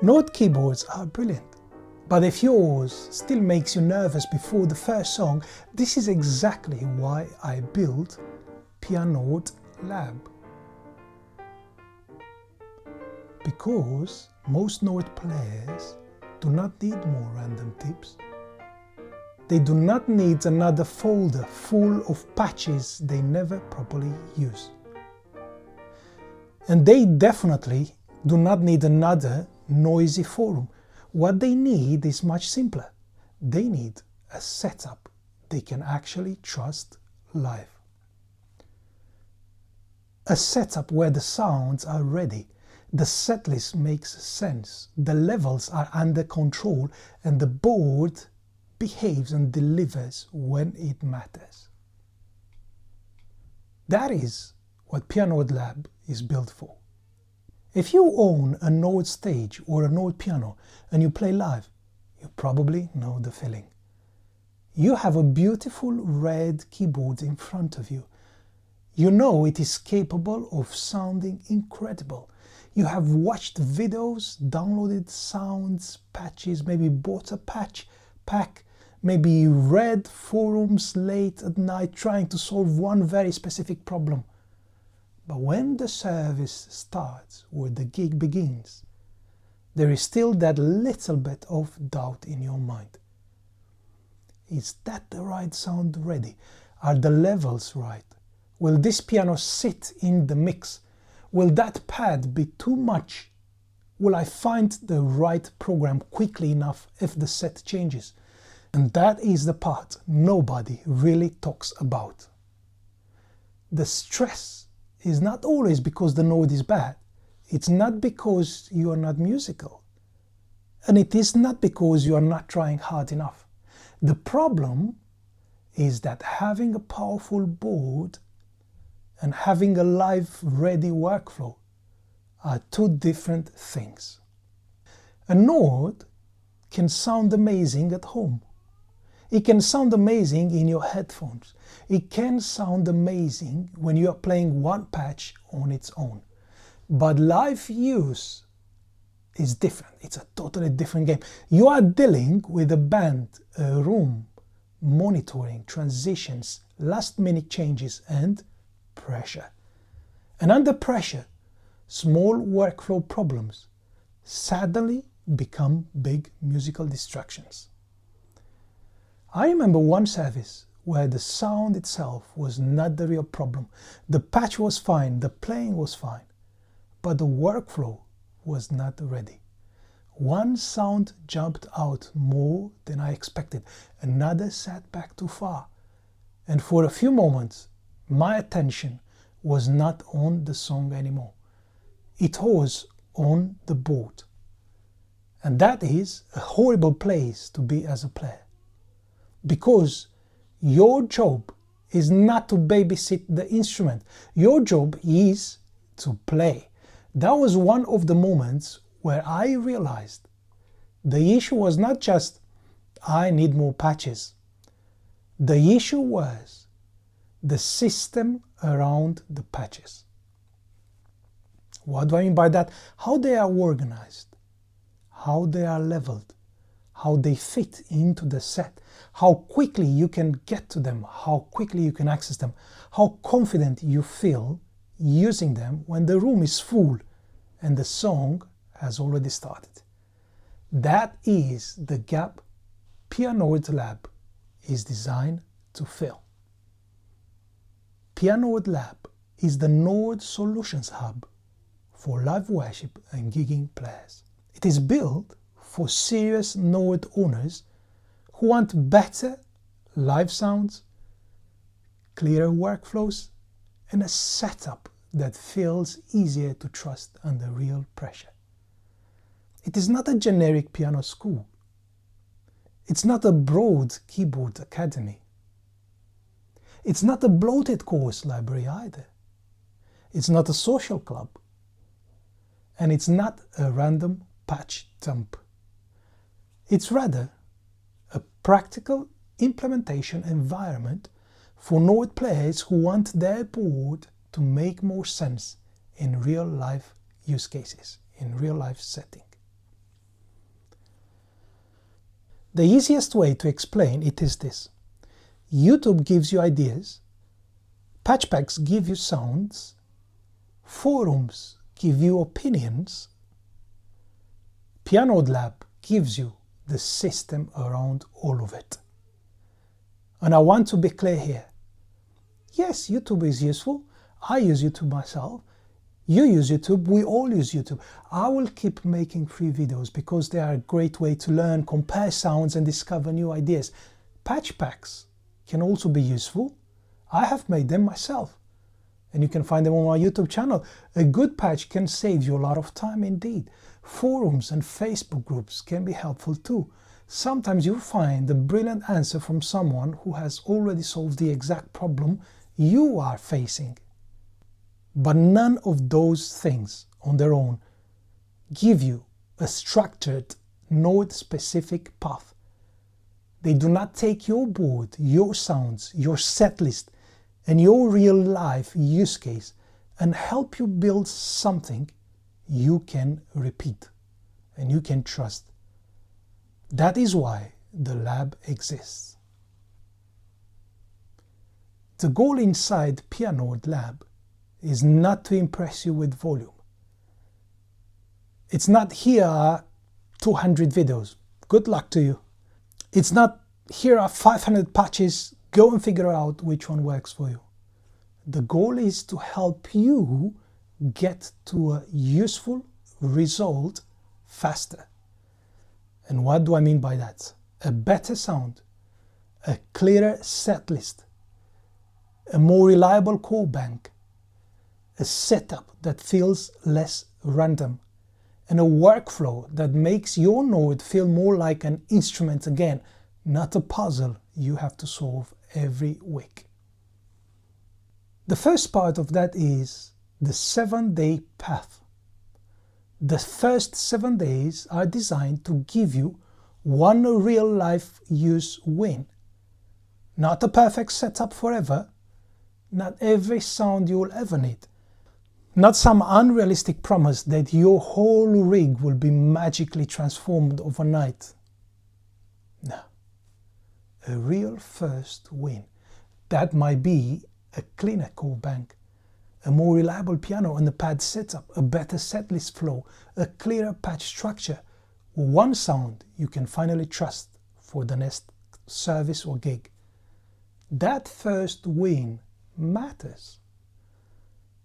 Note keyboards are brilliant, but if yours still makes you nervous before the first song, this is exactly why I built PIANORD Lab. Because most note players do not need more random tips. They do not need another folder full of patches they never properly use. And they definitely do not need another noisy forum. What they need is much simpler. They need a setup they can actually trust live. A setup where the sounds are ready, the setlist makes sense, the levels are under control, and the board behaves and delivers when it matters. That is what PIANORD Lab is built for. If you own a Node stage or a Node piano and you play live, you probably know the feeling. You have a beautiful red keyboard in front of you. You know it is capable of sounding incredible. You have watched videos, downloaded sounds, patches, maybe bought a pack, maybe read forums late at night trying to solve one very specific problem. But when the service starts or the gig begins, there is still that little bit of doubt in your mind. Is that the right sound ready? Are the levels right? Will this piano sit in the mix? Will that pad be too much? Will I find the right program quickly enough if the set changes? And that is the part nobody really talks about. The stress is not always because the Node is bad. It's not because you are not musical. And it is not because you are not trying hard enough. The problem is that having a powerful board and having a live ready workflow are two different things. A Node can sound amazing at home. It can sound amazing in your headphones. It can sound amazing when you are playing one patch on its own. But live use is different. It's a totally different game. You are dealing with a band, a room, monitoring, transitions, last-minute changes, and pressure. And under pressure, small workflow problems suddenly become big musical distractions. I remember one service where the sound itself was not the real problem. The patch was fine, the playing was fine, but the workflow was not ready. One sound jumped out more than I expected, another sat back too far, and for a few moments my attention was not on the song anymore. It was on the board. And that is a horrible place to be as a player. Because your job is not to babysit the instrument. Your job is to play. That was one of the moments where I realized the issue was not just, I need more patches. The issue was the system around the patches. What do I mean by that? How they are organized, how they are leveled, how they fit into the set, how quickly you can get to them, how quickly you can access them, how confident you feel using them when the room is full and the song has already started. That is the gap PIANORD Lab is designed to fill. PIANORD Lab is the Node Solutions Hub for live worship and gigging players. It is built for serious Node owners who want better live sounds, clearer workflows, and a setup that feels easier to trust under real pressure. It is not a generic piano school. It's not a broad keyboard academy. It's not a bloated course library either. It's not a social club. And it's not a random patch dump. It's rather a practical implementation environment for Node players who want their board to make more sense in real life use cases, in real life setting. The easiest way to explain it is this. YouTube gives you ideas, patch packs give you sounds, forums give you opinions, PIANORD Lab gives you the system around all of it. And I want to be clear here. Yes, YouTube is useful. I use YouTube myself. You use YouTube. We all use YouTube. I will keep making free videos because they are a great way to learn, compare sounds and discover new ideas. Patch packs can also be useful. I have made them myself and you can find them on my YouTube channel. A good patch can save you a lot of time indeed. Forums and Facebook groups can be helpful too. Sometimes you'll find a brilliant answer from someone who has already solved the exact problem you are facing. But none of those things on their own give you a structured, node-specific path. They do not take your board, your sounds, your set list, and your real-life use case and help you build something you can repeat and you can trust. That is why the lab exists. The goal inside PIANORD Lab is not to impress you with volume. It's not here are 200 videos, good luck to you. It's not here are 500 patches, go and figure out which one works for you. The goal is to help you get to a useful result faster. And what do I mean by that? A better sound, a clearer set list, a more reliable call bank, a setup that feels less random, and a workflow that makes your node feel more like an instrument again, not a puzzle you have to solve every week. The first part of that is the 7-day path. The first 7 days are designed to give you one real-life use win. Not a perfect setup forever, not every sound you'll ever need, not some unrealistic promise that your whole rig will be magically transformed overnight. No, a real first win. That might be a cleaner call bank, a more reliable piano and a pad setup, a better setlist flow, a clearer patch structure, or one sound you can finally trust for the next service or gig. That first win matters.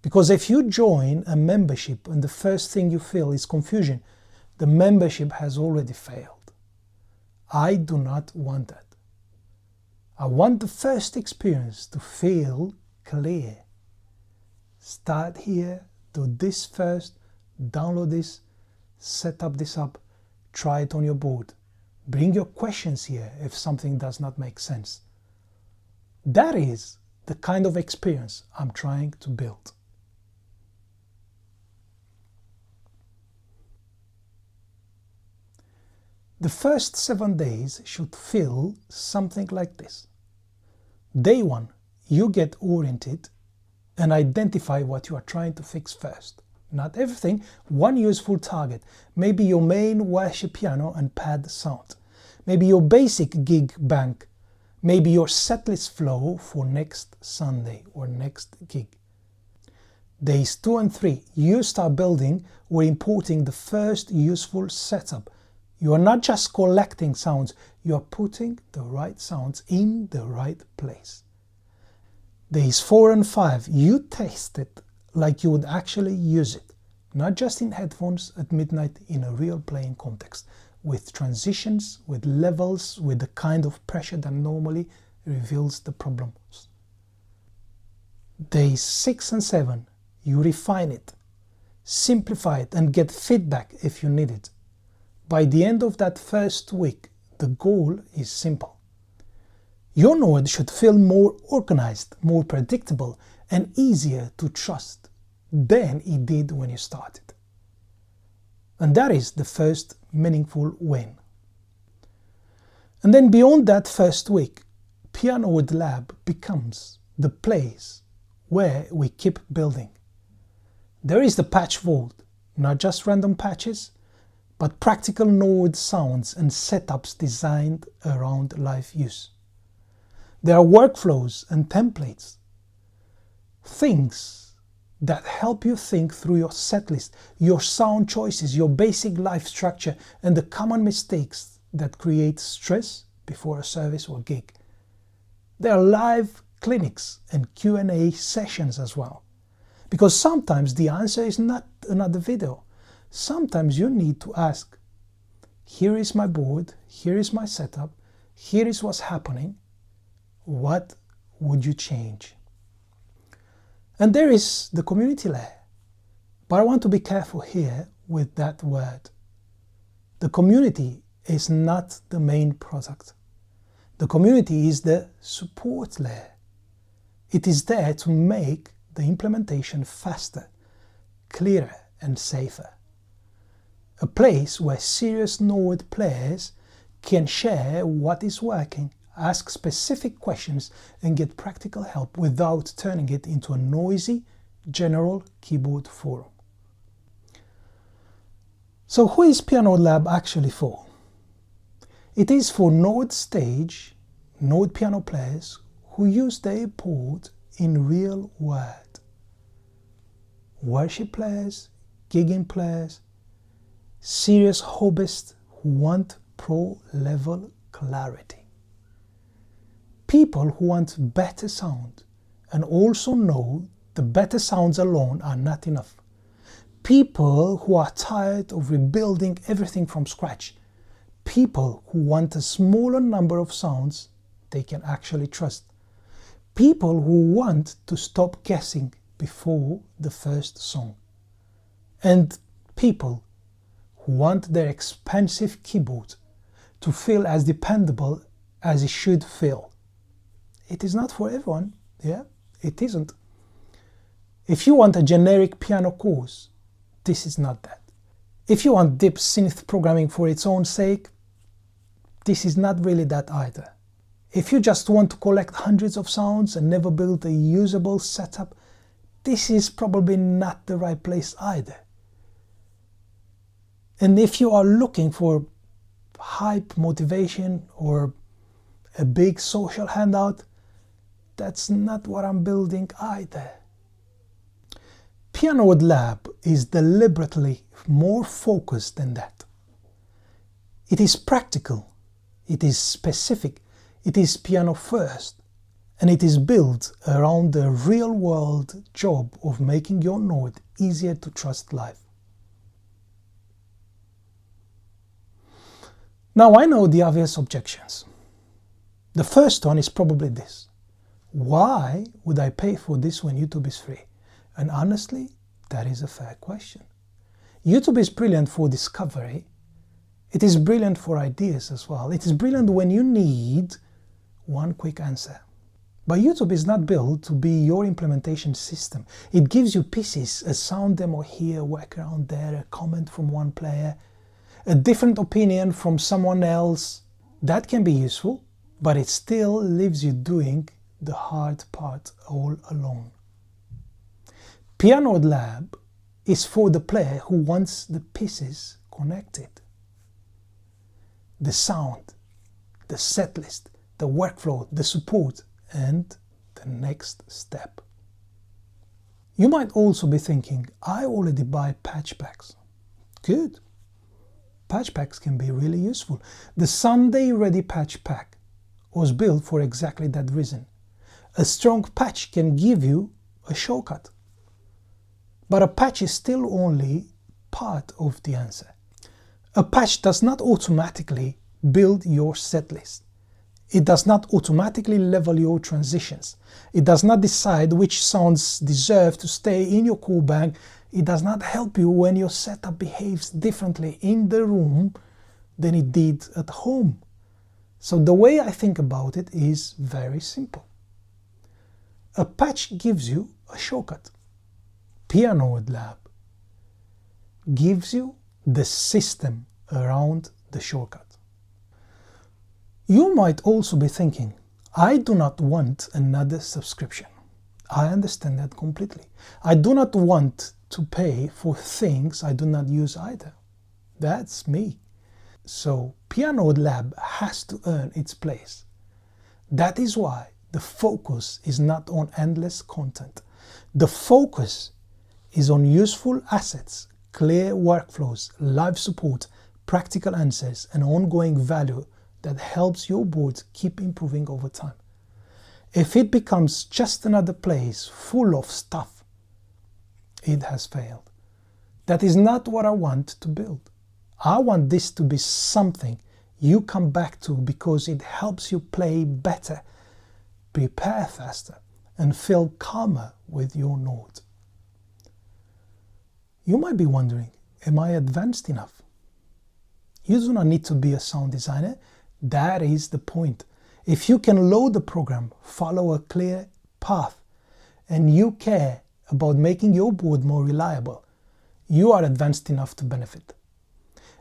Because if you join a membership and the first thing you feel is confusion, the membership has already failed. I do not want that. I want the first experience to feel clear. Start here, do this first, download this, set up this up, try it on your board. Bring your questions here if something does not make sense. That is the kind of experience I'm trying to build. The first 7 days should feel something like this. Day 1, you get oriented and identify what you are trying to fix first. Not everything, one useful target. Maybe your main worship piano and pad sound. Maybe your basic gig bank. Maybe your setlist flow for next Sunday or next gig. Days 2 and 3, you start building or importing the first useful setup. You are not just collecting sounds, you are putting the right sounds in the right place. Days 4 and 5, you test it like you would actually use it, not just in headphones at midnight in a real playing context, with transitions, with levels, with the kind of pressure that normally reveals the problems. Days 6 and 7, you refine it, simplify it and get feedback if you need it. By the end of that first week, the goal is simple. Your node should feel more organized, more predictable, and easier to trust than it did when you started. And that is the first meaningful win. And then beyond that first week, PIANORD Lab becomes the place where we keep building. There is the patch vault, not just random patches, but practical Node sounds and setups designed around live use. There are workflows and templates, things that help you think through your setlist, your sound choices, your basic life structure, and the common mistakes that create stress before a service or gig. There are live clinics and Q&A sessions as well, because sometimes the answer is not another video. Sometimes you need to ask, here is my board, here is my setup, here is what's happening, what would you change? And there is the community layer. But I want to be careful here with that word. The community is not the main product. The community is the support layer. It is there to make the implementation faster, clearer, and safer. A place where serious Node players can share what is working, ask specific questions, and get practical help without turning it into a noisy, general keyboard forum. So who is PIANORD Lab actually for? It is for Node stage, Node piano players who use their board in real world. Worship players, gigging players, serious hobbyists who want pro-level clarity. People who want better sound and also know the better sounds alone are not enough. People who are tired of rebuilding everything from scratch. People who want a smaller number of sounds they can actually trust. People who want to stop guessing before the first song. And people who want their expensive keyboard to feel as dependable as it should feel. It is not for everyone, yeah? It isn't. If you want a generic piano course, this is not that. If you want deep synth programming for its own sake, this is not really that either. If you just want to collect hundreds of sounds and never build a usable setup, this is probably not the right place either. And if you are looking for hype, motivation, or a big social handout, that's not what I'm building either. PIANORD Lab is deliberately more focused than that. It is practical, it is specific, it is piano first, and it is built around the real-world job of making your Node easier to trust live. Now I know the obvious objections. The first one is probably this. Why would I pay for this when YouTube is free? And honestly, that is a fair question. YouTube is brilliant for discovery. It is brilliant for ideas as well. It is brilliant when you need one quick answer. But YouTube is not built to be your implementation system. It gives you pieces, a sound demo here, a workaround there, a comment from one player, a different opinion from someone else. That can be useful, but it still leaves you doing the hard part all alone. PIANORD Lab is for the player who wants the pieces connected. The sound, the setlist, the workflow, the support, and the next step. You might also be thinking, I already buy patch packs. Good. Patch packs can be really useful. The Sunday Ready patch pack was built for exactly that reason. A strong patch can give you a shortcut. But a patch is still only part of the answer. A patch does not automatically build your setlist. It does not automatically level your transitions. It does not decide which sounds deserve to stay in your core bank. It does not help you when your setup behaves differently in the room than it did at home. So the way I think about it is very simple. A patch gives you a shortcut. PIANORD Lab gives you the system around the shortcut. You might also be thinking, I do not want another subscription. I understand that completely. I do not want to pay for things I do not use either. That's me. So PIANORD Lab has to earn its place. That is why the focus is not on endless content. The focus is on useful assets, clear workflows, live support, practical answers, and ongoing value that helps your board keep improving over time. If it becomes just another place full of stuff, it has failed. That is not what I want to build. I want this to be something you come back to because it helps you play better, prepare faster, and feel calmer with your note. You might be wondering, am I advanced enough? You do not need to be a sound designer. That is the point. If you can load the program, follow a clear path, and you care about making your board more reliable, you are advanced enough to benefit.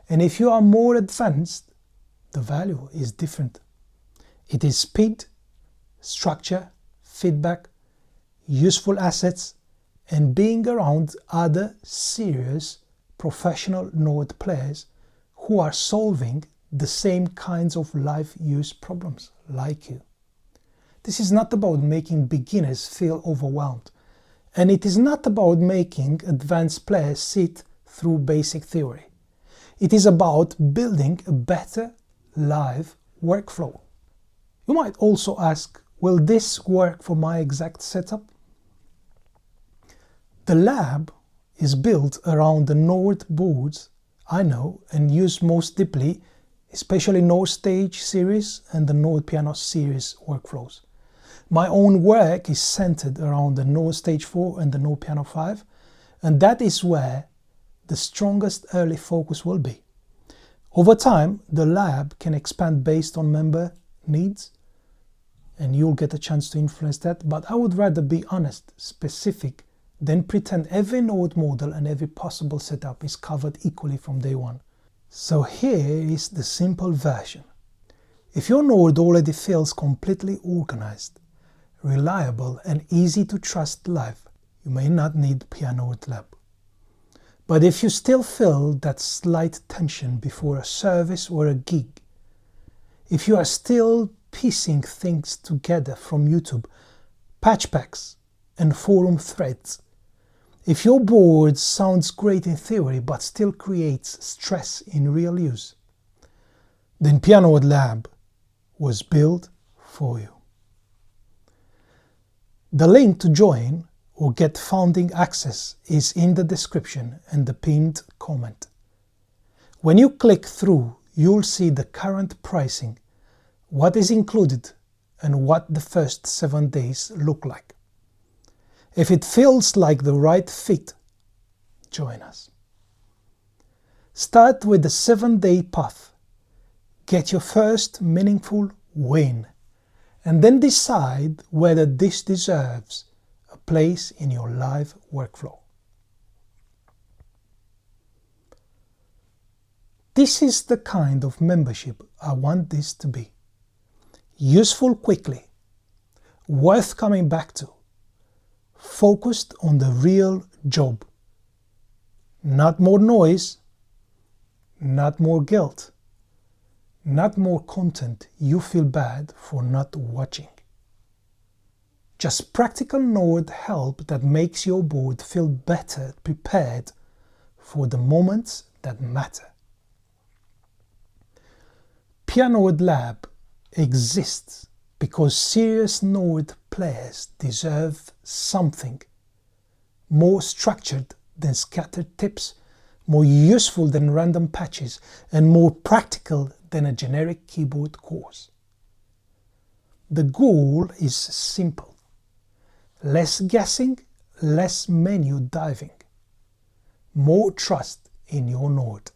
And if you are more advanced, the value is different. It is speed, structure, feedback, useful assets, and being around other serious professional note players who are solving the same kinds of life use problems like you. This is not about making beginners feel overwhelmed, and it is not about making advanced players sit through basic theory. It is about building a better live workflow. You might also ask, will this work for my exact setup? The lab is built around the Nord boards I know and use most deeply, especially Nord Stage series and the Nord Piano series workflows. My own work is centered around the Nord Stage 4 and the Nord Piano 5, and that is where the strongest early focus will be. Over time, the lab can expand based on member needs, and you'll get a chance to influence that, but I would rather be honest, specific, than pretend every node model and every possible setup is covered equally from day one. So here is the simple version. If your node already feels completely organized, reliable, and easy to trust live, you may not need PIANORD Lab. But if you still feel that slight tension before a service or a gig, if you are still piecing things together from YouTube, patch packs, and forum threads, if your board sounds great in theory but still creates stress in real use, then PIANORD Lab was built for you. The link to join or get founding access is in the description and the pinned comment. When you click through, you'll see the current pricing, what is included, and what the first 7 days look like. If it feels like the right fit, join us. Start with the 7-day path. Get your first meaningful win, and then decide whether this deserves a place in your live workflow. This is the kind of membership I want this to be. Useful quickly, worth coming back to, focused on the real job. Not more noise, not more guilt, not more content you feel bad for not watching. Just practical node help that makes your board feel better prepared for the moments that matter. PIANORD Lab exists because serious node players deserve something more structured than scattered tips, more useful than random patches, and more practical than a generic keyboard course. The goal is simple: less guessing, less menu diving, more trust in your node.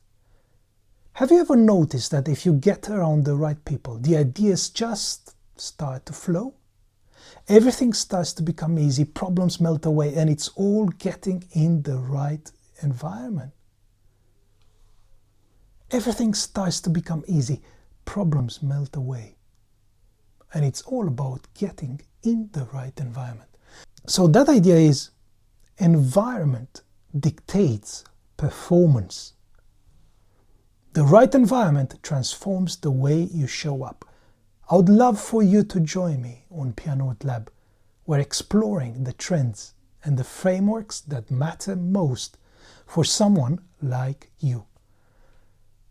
Have you ever noticed that if you get around the right people, the ideas just start to flow? Everything starts to become easy, problems melt away, and it's all getting in the right environment. Everything starts to become easy, problems melt away, and it's all about getting in the right environment. So that idea is, environment dictates performance. The right environment transforms the way you show up. I would love for you to join me on PIANORD Lab. We're exploring the trends and the frameworks that matter most for someone like you.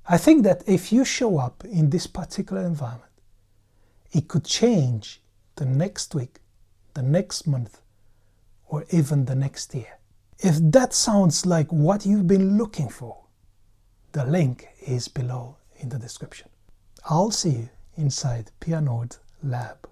I think that if you show up in this particular environment, it could change the next week, the next month, or even the next year. If that sounds like what you've been looking for, the link is below in the description. I'll see you inside PIANORD Lab.